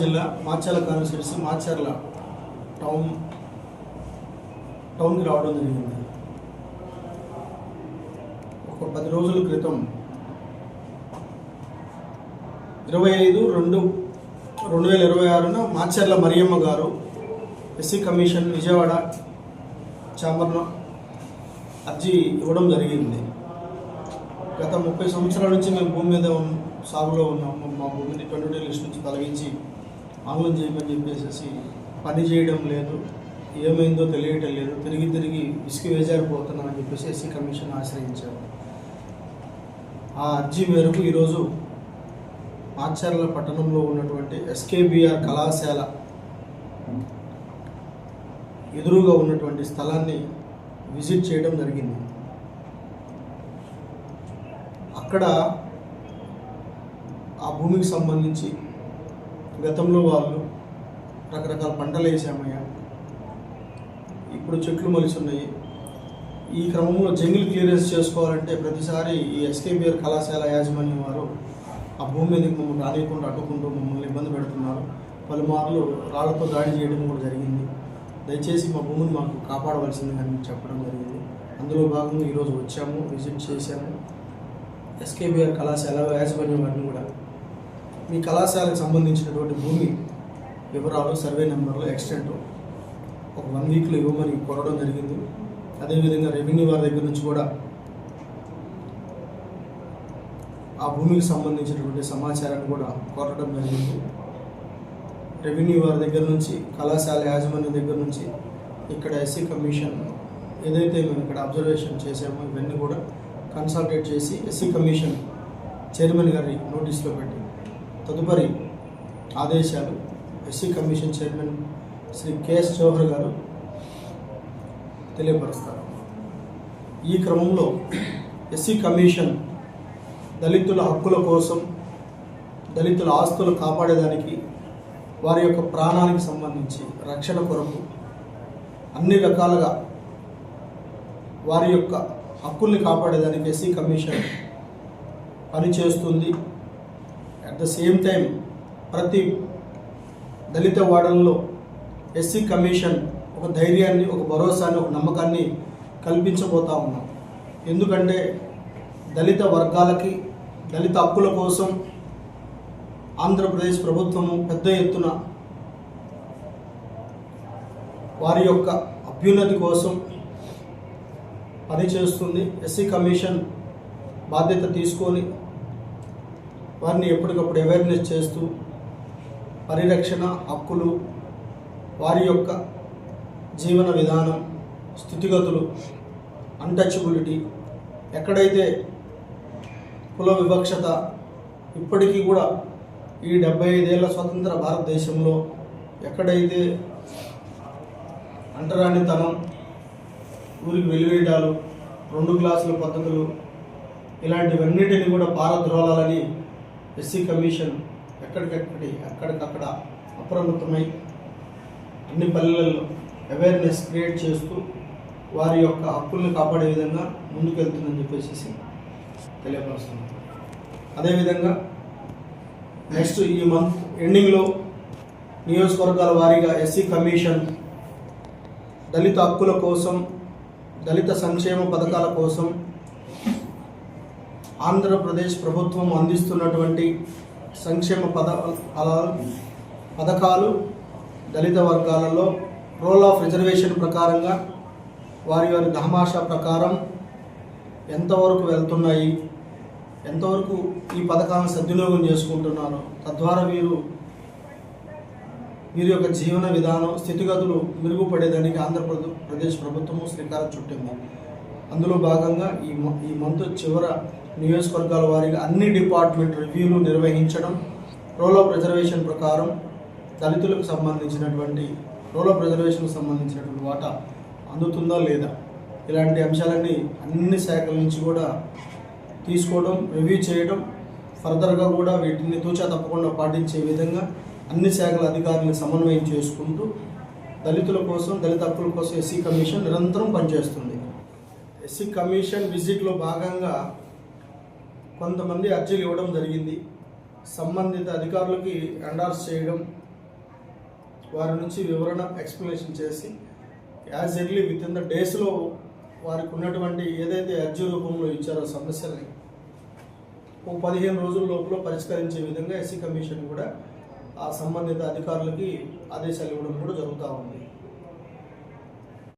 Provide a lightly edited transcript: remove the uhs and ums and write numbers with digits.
జిల్లా మాచర్ల కాన్స్టిట్యూన్సీ మాచర్ల టౌన్కి రావడం జరిగింది. ఒక 10 రోజుల క్రితం 25/2/2026న మాచర్ల మరియమ్మ గారు ఎస్సీ కమిషన్ విజయవాడ ఛాంబర్లో అర్జీ ఇవ్వడం జరిగింది. గత 30 సంవత్సరాల నుంచి మేము భూమి మీద సాగులో ఉన్నాము. మా భూమిని 22 లిస్ట్ నుంచి తొలగించి ఆంగ్లం చేయమని చెప్పేసి పని చేయడం లేదు, ఏమైందో తెలియటం లేదు, తిరిగి విసిగి వేజారిపోతున్నామని చెప్పేసి ఎస్సీ కమిషన్ ఆశ్రయించారు. ఆ అర్జీ మేరకు ఈరోజు మాచర్ల పట్టణంలో ఉన్నటువంటి ఎస్కేబిఆర్ కళాశాల ఎదురుగా ఉన్నటువంటి స్థలాన్ని విజిట్ చేయడం జరిగింది. అక్కడ ఆ భూమికి సంబంధించి గతంలో వాళ్ళు రకరకాల పంటలు వేసామయ్యా, ఇప్పుడు చెట్లు మొలిచున్నాయి. ఈ క్రమంలో జంగిల్ క్లియరెన్స్ చేసుకోవాలంటే ప్రతిసారి ఈ ఎస్కేబిఆర్ కళాశాల యాజమాన్యం వారు ఆ భూమి మీదకి మమ్మల్ని రానియకుండా అడ్డుకుంటూ మమ్మల్ని ఇబ్బంది పెడుతున్నారు. పలుమార్లు రాళ్లతో దాడి చేయడం కూడా జరిగింది. దయచేసి మా భూమిని మాకు కాపాడవలసిందని చెప్పడం జరిగింది. అందులో భాగంగా ఈరోజు వచ్చాము, విజిట్ చేశాము. ఎస్కేబిఆర్ కళాశాల యాజమాన్యం వారిని కూడా మీ కళాశాలకు సంబంధించినటువంటి భూమి వివరాలు, సర్వే నెంబర్లు, ఎక్స్టెంట్ ఒక 1 వీక్లో ఇవ్వమని కోరడం జరిగింది. అదేవిధంగా రెవెన్యూ వారి దగ్గర నుంచి కూడా ఆ భూమికి సంబంధించినటువంటి సమాచారాన్ని కూడా కోరడం జరిగింది. రెవెన్యూ వారి దగ్గర నుంచి, కళాశాల యాజమాన్యం దగ్గర నుంచి, ఇక్కడ ఎస్సీ కమిషన్ ఏదైతే మేము ఇక్కడ అబ్జర్వేషన్ చేసామో ఇవన్నీ కూడా కన్సల్టేట్ చేసి ఎస్సీ కమిషన్ చైర్మన్ గారి నోటీస్లో పెట్టి తదుపరి ఆదేశాలు SC commission chairman Shri KS Jawahar garu తెలియపరుస్తారు. ఈ క్రమంలో ఎస్సీ కమిషన్ దళితుల హక్కుల కోసం, దళితుల ఆస్తులు కాపాడేదానికి, వారి యొక్క ప్రాణానికి సంబంధించి రక్షణ కొరకు అన్ని రకాలుగా వారి యొక్క హక్కుల్ని కాపాడేదానికి ఎస్సీ కమిషన్ పనిచేస్తుంది. అట్ ద సేమ్ టైం ప్రతి దళిత వాడల్లో ఎస్సీ కమిషన్ ఒక ధైర్యాన్ని, ఒక భరోసాని, ఒక నమ్మకాన్ని కల్పించబోతా ఉన్నాం. ఎందుకంటే దళిత వర్గాలకి, దళిత హక్కుల కోసం ఆంధ్రప్రదేశ్ ప్రభుత్వము పెద్ద ఎత్తున వారి యొక్క అభ్యున్నతి కోసం పనిచేస్తుంది. ఎస్సీ కమిషన్ బాధ్యత తీసుకొని వారిని ఎప్పటికప్పుడు అవేర్నెస్ చేస్తూ పరిరక్షణ, హక్కులు, వారి యొక్క జీవన విధానం, స్థితిగతులు, అన్టచబిలిటీ, ఎక్కడైతే కుల వివక్షత ఇప్పటికీ కూడా ఈ 75 ఏళ్ల స్వతంత్ర భారతదేశంలో ఎక్కడైతే అంటరానితనం, ఊరికి వెలివేయడాలు, 2 క్లాసుల పద్ధతులు, ఇలాంటివన్నిటిని కూడా పారద్రోలాలని ఎస్సీ కమిషన్ ఎక్కడికక్కడ అప్రమత్తమై అన్ని పల్లెలలో అవేర్నెస్ క్రియేట్ చేస్తూ వారి యొక్క హక్కుల్ని కాపాడే విధంగా ముందుకెళ్తుందని చెప్పేసి తెలియపరుస్తున్నాం. అదేవిధంగా నెక్స్ట్ ఈ మంత్ ఎండింగ్లో నియోజకవర్గాల వారీగా ఎస్సీ కమిషన్ దళిత హక్కుల కోసం, దళిత సంక్షేమ పథకాల కోసం ఆంధ్రప్రదేశ్ ప్రభుత్వం అందిస్తున్నటువంటి సంక్షేమ పథకాలు దళిత వర్గాలలో రోల్ ఆఫ్ రిజర్వేషన్ ప్రకారంగా వారి దామాషా ప్రకారం ఎంతవరకు వెళ్తున్నాయి, ఎంతవరకు ఈ పథకాలను సద్వినియోగం చేసుకుంటున్నారు, తద్వారా వీరి యొక్క జీవన విధానం, స్థితిగతులు మెరుగుపడేదానికి ఆంధ్రప్రదేశ్ ప్రభుత్వము శ్రీకారం చుట్టింది. అందులో భాగంగా ఈ మంత్ చివర నియోజకవర్గాల వారీగా అన్ని డిపార్ట్మెంట్ రివ్యూలు నిర్వహించడం, రోల్ ఆఫ్ రిజర్వేషన్ ప్రకారం దళితులకు సంబంధించినటువంటి వాటా అందుతుందా లేదా, ఇలాంటి అంశాలన్నీ అన్ని శాఖల నుంచి కూడా తీసుకోవడం, రివ్యూ చేయడం, ఫర్దర్గా కూడా వీటిని తూచా తప్పకుండా పాటించే విధంగా అన్ని శాఖల అధికారులను సమన్వయం చేసుకుంటూ దళితుల కోసం, దళిత హక్కుల కోసం ఎస్సీ కమిషన్ నిరంతరం పనిచేస్తుంది. ఎస్సీ కమిషన్ విజిట్లో భాగంగా కొంతమంది అర్జీలు ఇవ్వడం జరిగింది. సంబంధిత అధికారులకి ఎండార్స్ చేయడం, వారి నుంచి వివరణ ఎక్స్ప్లెనేషన్ చేసి as early with in the డేస్లో వారికి ఉన్నటువంటి ఏదైతే అర్జీ రూపంలో ఇచ్చారో సమస్యల్ని ఒక 15 రోజుల లోపల పరిష్కరించే విధంగా ఎస్సీ కమిషన్ కూడా ఆ సంబంధిత అధికారులకి ఆదేశాలు ఇవ్వడం కూడా జరుగుతూ ఉంది.